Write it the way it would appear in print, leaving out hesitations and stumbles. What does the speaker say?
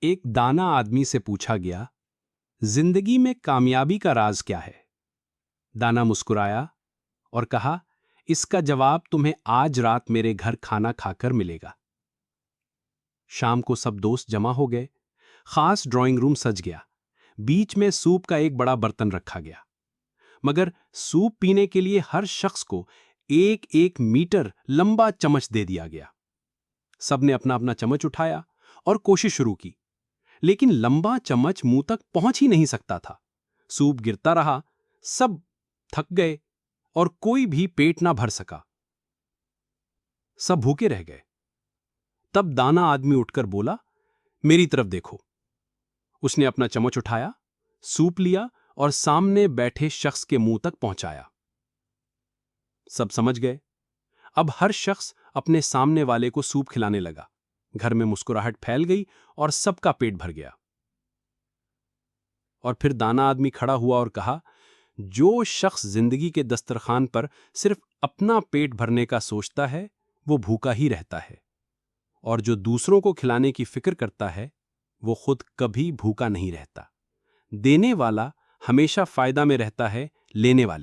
एक दाना आदमी से पूछा गया, जिंदगी में कामयाबी का राज क्या है? दाना मुस्कुराया और कहा, इसका जवाब तुम्हें आज रात मेरे घर खाना खाकर मिलेगा। शाम को सब दोस्त जमा हो गए। खास ड्राइंग रूम सज गया। बीच में सूप का एक बड़ा बर्तन रखा गया, मगर सूप पीने के लिए हर शख्स को एक एक मीटर लंबा चम्मच दे दिया गया। सबने अपना अपना चम्मच उठाया और कोशिश शुरू की, लेकिन लंबा चम्मच मुंह तक पहुंच ही नहीं सकता था। सूप गिरता रहा, सब थक गए और कोई भी पेट ना भर सका। सब भूखे रह गए। तब दाना आदमी उठकर बोला, मेरी तरफ देखो। उसने अपना चम्मच उठाया, सूप लिया और सामने बैठे शख्स के मुंह तक पहुंचाया। सब समझ गए। अब हर शख्स अपने सामने वाले को सूप खिलाने लगा। घर में मुस्कुराहट फैल गई और सबका पेट भर गया। और फिर दाना आदमी खड़ा हुआ और कहा, जो शख्स जिंदगी के दस्तरखान पर सिर्फ अपना पेट भरने का सोचता है, वो भूखा ही रहता है। और जो दूसरों को खिलाने की फिक्र करता है, वो खुद कभी भूखा नहीं रहता। देने वाला हमेशा फायदा में रहता है लेने वाले